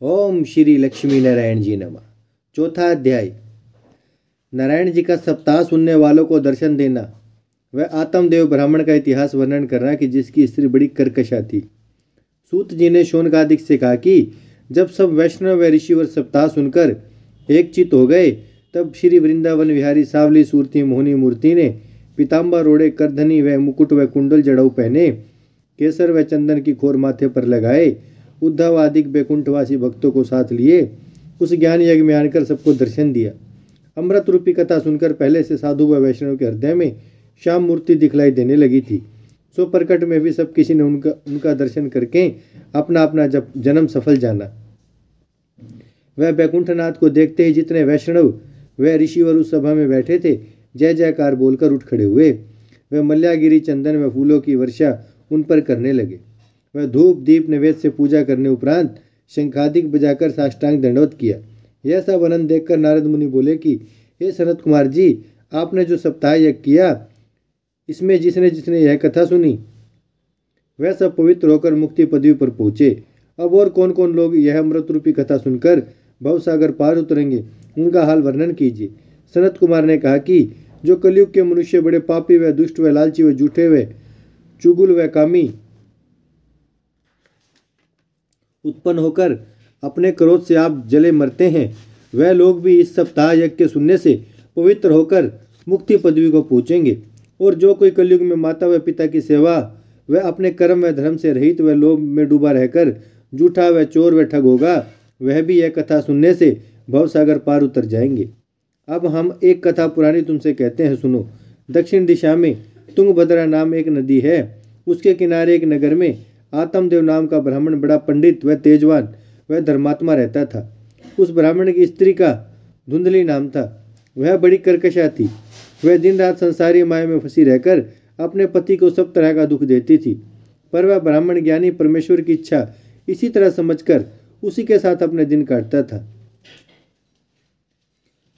ओम श्री लक्ष्मी नारायण जी नमः। चौथा अध्याय। नारायण जी का सप्ताह सुनने वालों को दर्शन देना। वह आत्मदेव ब्राह्मण का इतिहास वर्णन कर रहा कि जिसकी स्त्री बड़ी कर्कशा थी। सूत जी ने शौनकादिक से कहा कि जब सब वैष्णव व ऋषिवर सप्ताह सुनकर एक चित हो गए, तब श्री वृंदावन विहारी सावली सूरती मोहनी मूर्ति ने पीताम्बर ओढ़े, करधनी व मुकुट व कुंडल जड़ऊ पहने, केसर व चंदन की खोर माथे पर लगाए, उद्धव आदि बैकुंठवासी भक्तों को साथ लिए उस ज्ञान यज्ञ में आकर सबको दर्शन दिया। अमृत रूपी कथा सुनकर पहले से साधु व वैष्णव के हृदय में श्याम मूर्ति दिखलाई देने लगी थी। सो प्रकट में भी सब किसी ने उनका दर्शन करके अपना अपना जन्म सफल जाना। वह बैकुंठनाथ को देखते ही जितने वैष्णव व ऋषिवर उस सभा में बैठे थे, जय जयकार बोलकर उठ खड़े हुए। वह मल्यागिरी चंदन व फूलों की वर्षा उन पर करने लगे। वह धूप दीप नैवेद्य से पूजा करने उपरांत शंखादिक बजाकर साष्टांग दंडवत किया। यह सब आनंद देखकर नारद मुनि बोले कि हे सनत कुमार जी, आपने जो सप्ताह यज्ञ किया, इसमें जिसने जिसने यह कथा सुनी वह सब पवित्र होकर मुक्ति पदवी पर पहुँचे। अब और कौन कौन लोग यह अमृत रूपी कथा सुनकर भवसागर पार उतरेंगे, उनका हाल वर्णन कीजिए। सनत कुमार ने कहा कि जो कलयुग के मनुष्य बड़े पापी व दुष्ट व लालची व झूठे व चुगुल व कामी उत्पन्न होकर अपने क्रोध से आप जले मरते हैं, वह लोग भी इस सप्ताह यज्ञ के सुनने से पवित्र होकर मुक्ति पदवी को पहुँचेंगे। और जो कोई कलयुग में माता व पिता की सेवा व अपने कर्म व धर्म से रहित व लोभ में डूबा रहकर झूठा व चोर व ठग होगा, वह भी यह कथा सुनने से भवसागर पार उतर जाएंगे। अब हम एक कथा पुरानी तुमसे कहते हैं, सुनो। दक्षिण दिशा में तुंगभद्रा नाम एक नदी है। उसके किनारे एक नगर में आत्मदेव नाम का ब्राह्मण बड़ा पंडित व तेजवान व धर्मात्मा रहता था। उस ब्राह्मण की स्त्री का धुंधली नाम था। वह बड़ी कर्कशा थी। वह दिन रात संसारी माया में फंसी रहकर अपने पति को सब तरह का दुख देती थी। पर वह ब्राह्मण ज्ञानी परमेश्वर की इच्छा इसी तरह समझकर उसी के साथ अपने दिन काटता था।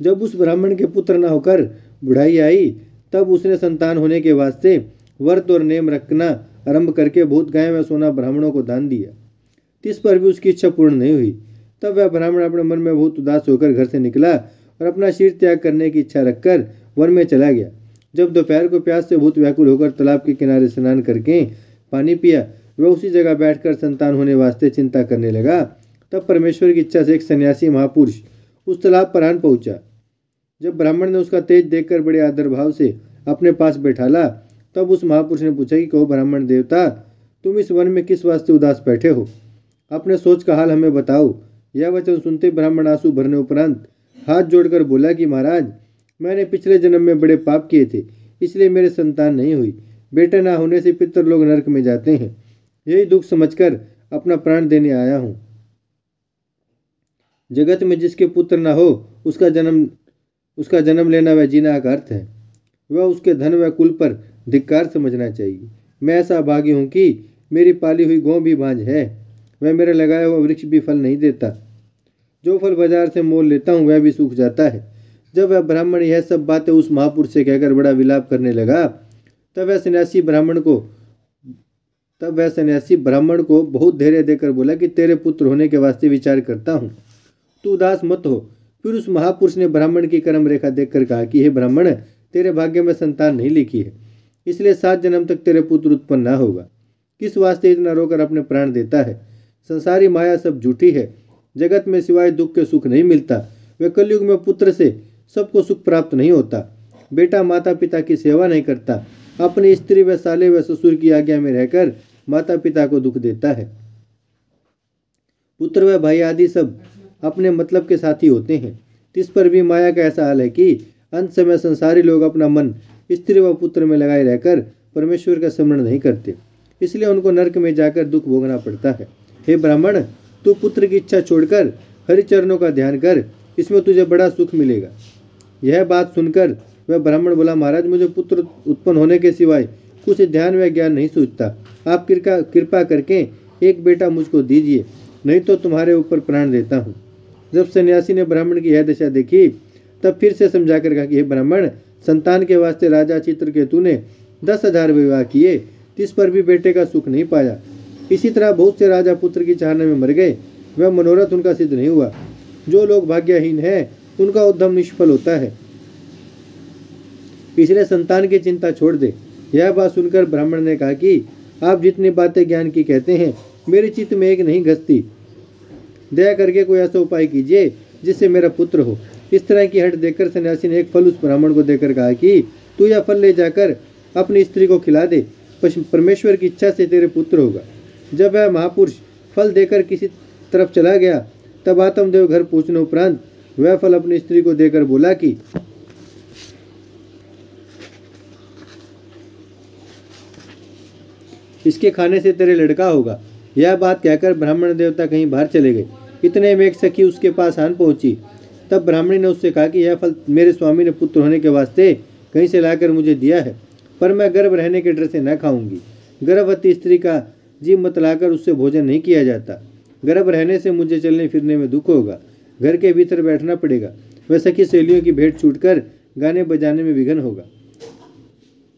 जब उस ब्राह्मण के पुत्र न होकर बुढ़ाई आई, तब उसने संतान होने के वास्ते व्रत और नेम रखना आरंभ करके बहुत गाय व सोना ब्राह्मणों को दान दिया। तिस पर भी उसकी इच्छा पूर्ण नहीं हुई। तब वह ब्राह्मण अपने मन में बहुत उदास होकर घर से निकला और अपना शीर त्याग करने की इच्छा रखकर वन में चला गया। जब दोपहर को प्यास से बहुत व्याकुल होकर तालाब के किनारे स्नान करके पानी पिया, वह उसी जगह बैठकर संतान होने वास्ते चिंता करने लगा। तब परमेश्वर की इच्छा से एक सन्यासी महापुरुष उस तालाब पर आन पहुंचा। जब ब्राह्मण ने उसका तेज देखकर बड़े आदर भाव से अपने पास बैठाला, तब उस महापुरुष ने पूछा कि कहो ब्राह्मण देवता, तुम इस वन में किस वास्ते उदास बैठे हो? अपने सोच का हाल हमें बताओ। यह वचन सुनते ब्राह्मण आंसू भरने उपरांत हाथ जोड़कर बोला कि महाराज, मैंने पिछले जन्म में बड़े पाप किए थे, इसलिए मेरे संतान नहीं हुई। बेटा ना होने से पितर लोग नरक में जाते हैं। यही दुख समझकर अपना प्राण देने आया हूँ। जगत में जिसके पुत्र ना हो उसका जन्म लेना व जीना का अर्थ है। वह उसके धन व कुल पर धिक्कार समझना चाहिए। मैं ऐसा भागी हूँ कि मेरी पाली हुई गौ भी बांझ है, वह मेरा लगाया हुआ वृक्ष भी फल नहीं देता। जो फल बाजार से मोल लेता हूँ वह भी सूख जाता है। जब वह ब्राह्मण यह सब बातें उस महापुरुष से कहकर बड़ा विलाप करने लगा, तब वह सन्यासी ब्राह्मण को बहुत धैर्य देकर बोला कि तेरे पुत्र होने के वास्ते विचार करता हूँ, तू उदास मत हो। फिर उस महापुरुष ने ब्राह्मण की कर्म रेखा देखकर कहा कि हे ब्राह्मण, तेरे भाग्य में संतान नहीं लिखी है, इसलिए 7 जन्म तक तेरे पुत्र उत्पन्न ना होगा। किस वास्ते इतना रोकर अपने प्राण देता है? संसारी माया सब झूठी है। जगत में सिवाय दुख के सुख नहीं मिलता। वे कलयुग में पुत्र से सबको सुख प्राप्त नहीं होता। बेटा माता पिता की सेवा नहीं करता, अपनी स्त्री व साले व ससुर की आज्ञा में रहकर माता पिता को दुख देता है। पुत्र व भाई आदि सब अपने मतलब के साथी होते हैं। इस पर भी माया का ऐसा हाल है कि अंत समय संसारी लोग अपना मन स्त्री व पुत्र में लगाए रहकर परमेश्वर का स्मरण नहीं करते, इसलिए उनको नरक में जाकर दुख भोगना पड़ता है। हे ब्राह्मण, तू पुत्र की इच्छा छोड़कर हरिचरणों का ध्यान कर, इसमें तुझे बड़ा सुख मिलेगा। यह बात सुनकर वह ब्राह्मण बोला, महाराज, मुझे पुत्र उत्पन्न होने के सिवाय कुछ ध्यान व ज्ञान नहीं सूझता। आप कृपा करके एक बेटा मुझको दीजिए, नहीं तो तुम्हारे ऊपर प्राण देता हूँ। जब सन्यासी ने ब्राह्मण की यह दशा देखी, तब फिर से समझाकर कहा कि हे ब्राह्मण, संतान के वास्ते राजा चित्रकेतु ने 10,000 विवाह किए, इस पर भी बेटे का सुख नहीं पाया। इसी तरह बहुत से राजा पुत्र की चाहना में मर गए। वह मनोरथ उनका सिद्ध नहीं हुआ। जो लोग भाग्यहीन हैं उनका उद्यम निष्फल होता है, इसलिए संतान की चिंता छोड़ दे। यह बात सुनकर ब्राह्मण ने कहा कि आप जितनी बातें ज्ञान की कहते हैं मेरे चित्त में एक नहीं घसती। दया करके कोई ऐसा उपाय कीजिए जिससे मेरा पुत्र हो। इस तरह की हट देखकर सन्यासी ने एक फल उस ब्राह्मण को देकर कहा कि तू यह फल ले जाकर अपनी स्त्री को खिला दे, परमेश्वर की इच्छा से तेरे पुत्र होगा। जब वह महापुरुष फल देकर किसी तरफ चला गया तब आत्मदेव घर पहुंचने उपरांत वह फल अपनी स्त्री को देकर बोला कि इसके खाने से तेरे लड़का होगा। यह बात कहकर ब्राह्मण देवता कहीं बाहर चले गए। इतने में एक सखी उसके पास आन पहुंची। तब ब्राह्मणी ने उससे कहा कि यह फल मेरे स्वामी ने पुत्र होने के वास्ते कहीं से लाकर मुझे दिया है, पर मैं गर्भ रहने के डर से न खाऊंगी। गर्भवती स्त्री का जी मत लाकर उससे भोजन नहीं किया जाता। गर्भ रहने से मुझे चलने फिरने में दुख होगा, घर के भीतर बैठना पड़ेगा। वह सखी सहेलियों की भेंट छूटकर गाने बजाने में विघ्न होगा।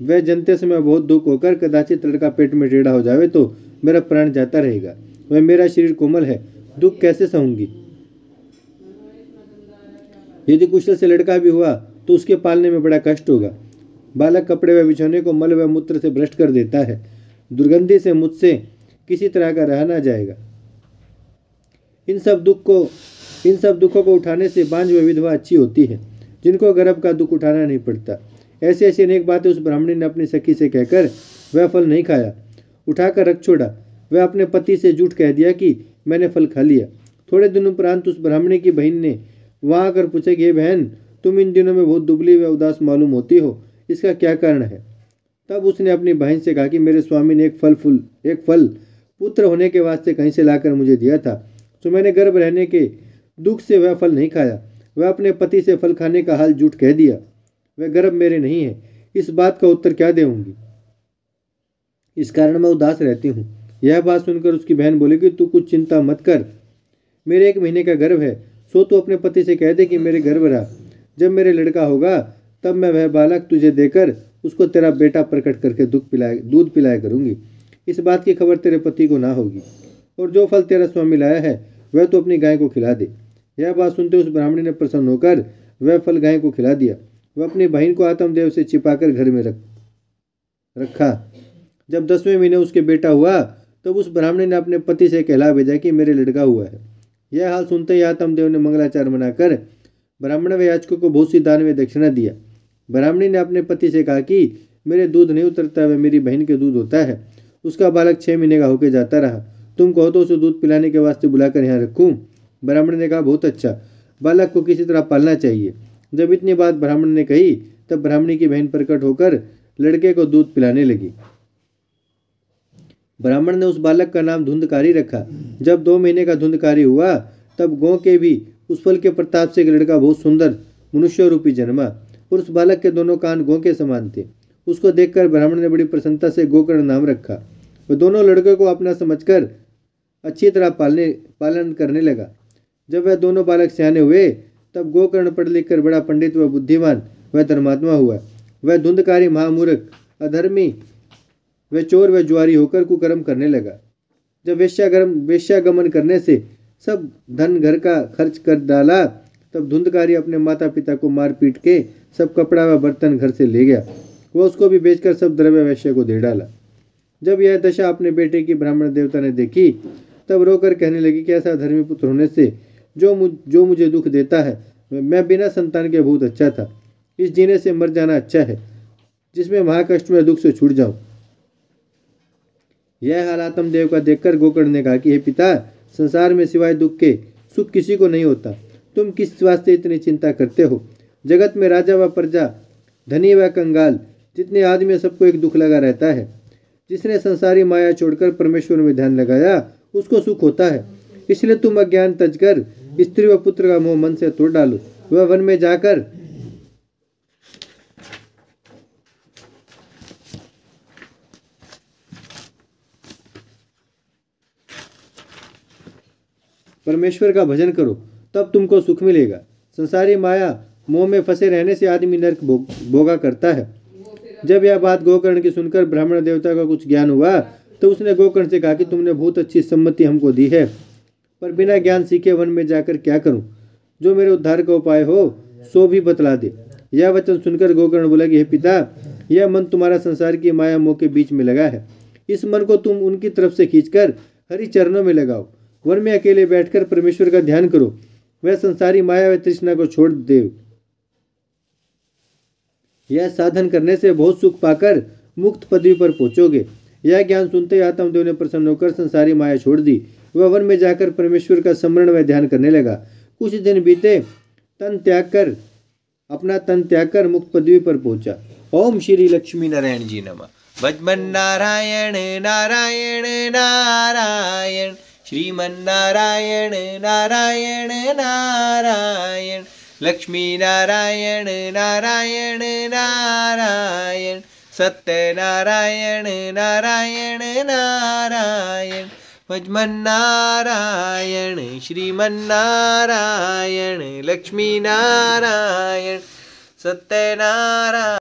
वह जनते समय बहुत दुख होकर कदाचित लड़का पेट में टेढ़ा हो जावे तो मेरा प्राण जाता रहेगा। वह मेरा शरीर कोमल है, दुख कैसे सहूंगी। यदि कुशल से लड़का भी हुआ तो उसके पालने में बड़ा कष्ट होगा। बालक कपड़े व बिछौने को मल व मूत्र से भ्रष्ट कर देता है। दुर्गंधि से मुझसे किसी तरह का रहा ना जाएगा। इन सब दुखों को उठाने से बांझ व विधवा अच्छी होती है, जिनको गर्भ का दुख उठाना नहीं पड़ता। ऐसी ऐसी अनेक बातें उस ब्राह्मणी ने अपनी सखी से कहकर वह फल नहीं खाया, उठाकर रख छोड़ा। वह अपने पति से झूठ कह दिया कि मैंने फल खा लिया। थोड़े दिनों उपरांत उस ब्राह्मणी की बहन ने वहां आकर पूछा कि बहन, तुम इन दिनों में बहुत दुबली व उदास मालूम होती हो, इसका क्या कारण है। तब उसने अपनी बहन से कहा कि मेरे स्वामी ने एक फल पुत्र होने के वास्ते कहीं से लाकर मुझे दिया था, तो मैंने गर्भ रहने के दुख से वह फल नहीं खाया। वह अपने पति से फल खाने का हाल झूठ कह दिया। वह गर्भ मेरे नहीं है, इस बात का उत्तर क्या देऊंगी। इस कारण मैं उदास रहती हूँ। यह बात सुनकर उसकी बहन बोली कि तू कुछ चिंता मत कर, मेरे 1 महीने का गर्भ है, सो तू अपने पति से कह दे कि मेरे गर्भ रहा। जब मेरे लड़का होगा तब मैं वह बालक तुझे देकर उसको तेरा बेटा प्रकट करके दूध पिलाया करूंगी। इस बात की खबर तेरे पति को ना होगी, और जो फल तेरा स्वामी लाया है वह तो अपनी गाय को खिला दे। यह बात सुनते उस ब्राह्मणी ने प्रसन्न होकर वह फल गाय को खिला दिया। वह अपनी बहन को आत्मदेव से छिपाकर घर में रखा। जब 10वें महीने उसके बेटा हुआ तब उस ब्राह्मणी ने अपने पति से कहला भेजा कि मेरे लड़का हुआ है। यह हाल सुनते ही आत्मदेव ने मंगलाचार मनाकर ब्राह्मण व याचकों को बहुत सी दान व दक्षिणा दिया। ब्राह्मणी ने अपने पति से कहा कि मेरे दूध नहीं उतरता, वह मेरी बहन के दूध होता है। उसका बालक 6 महीने का होकर जाता रहा। तुम कहो तो उसे दूध पिलाने के वास्ते बुलाकर यहाँ रखूं। ब्राह्मण ने कहा बहुत अच्छा, बालक को किसी तरह पालना चाहिए। जब इतनी बात ब्राह्मण ने कही तब ब्राह्मणी की बहन प्रकट होकर लड़के को दूध पिलाने लगी। ब्राह्मण ने उस बालक का नाम धुंधकारी रखा। जब 2 महीने का धुंधकारी हुआ तब गौ के भी उस फल के प्रताप से एक लड़का बहुत सुंदर मनुष्य रूपी जन्मा, और उस बालक के दोनों कान गौ के समान थे। उसको देखकर ब्राह्मण ने बड़ी प्रसन्नता से गोकर्ण नाम रखा। वह दोनों लड़कों को अपना समझकर अच्छी तरह पालन करने लगा। जब वह दोनों बालक सियाने हुए तब गोकर्ण पढ़ लिख कर बड़ा पंडित व बुद्धिमान वह धर्मात्मा हुआ। वह धुंधकारी महामूर्ख, अधर्मी व चोर व जुआरी होकर कुकर्म करने लगा। जब वेश्यागमन करने से सब धन घर का खर्च कर डाला तब धुंधकारी अपने माता पिता को मार पीट के सब कपड़ा व बर्तन घर से ले गया। वह उसको भी बेचकर सब द्रव्य वैश्य को दे डाला। जब यह दशा अपने बेटे की ब्राह्मण देवता ने देखी तब रोकर कहने लगी कि ऐसा धर्मी पुत्र होने से जो मुझे दुख देता है, मैं बिना संतान के बहुत अच्छा था। इस जीने से मर जाना अच्छा है, जिसमें महाकष्ट में दुख से छूट जाऊं। यह हाल आत्मदेव का देखकर गोकर्ण ने कहा कि हे पिता, संसार में सिवाय दुख के सुख किसी को नहीं होता। तुम किस वास्ते इतनी चिंता करते हो। जगत में राजा व प्रजा, धनी व कंगाल, जितने आदमी सबको एक दुख लगा रहता है। जिसने संसारी माया छोड़कर परमेश्वर में ध्यान लगाया उसको सुख होता है। इसलिए तुम अज्ञान तजकर स्त्री व पुत्र का मोह मन से तोड़ डालो। वह वन में जाकर परमेश्वर का भजन करो, तब तुमको सुख मिलेगा। संसारी माया मोह में फंसे रहने से आदमी नरक भोगा करता है। जब यह बात गोकर्ण की सुनकर ब्राह्मण देवता का कुछ ज्ञान हुआ तो उसने गोकर्ण से कहा कि तुमने बहुत अच्छी सम्मति हमको दी है। पर बिना ज्ञान सीखे वन में जाकर क्या करूं? जो मेरे उद्धार का उपाय हो सो भी बतला दे। यह वचन सुनकर गोकर्ण बोला कि हे पिता, यह मन तुम्हारा संसार की माया मोह के बीच में लगा है। इस मन को तुम उनकी तरफ से खींचकर हरि चरणों में लगाओ। वन में अकेले बैठकर परमेश्वर का ध्यान करो। वह संसारी माया व तृष्णा को छोड़ दे। यह साधन करने से बहुत सुख पाकर मुक्त पदवी पर पहुंचोगे। यह ज्ञान सुनते ही आत्मदेव ने प्रसन्न होकर संसारी माया छोड़ दी। वह वन में जाकर परमेश्वर का स्मरण व ध्यान करने लगा। कुछ दिन बीते, अपना तन त्याग कर मुक्त पदवी पर पहुंचा। ओम श्री लक्ष्मी नारायण जी नमः। भजमन नारायण नारायण नारायण, श्रीमन नारायण नारायण नारायण, लक्ष्मी नारायण नारायण नारायण, सत्य नारायण नारायण नारायण, भजमन नारायण श्रीमन नारायण, लक्ष्मी नारायण सत्य नारायण।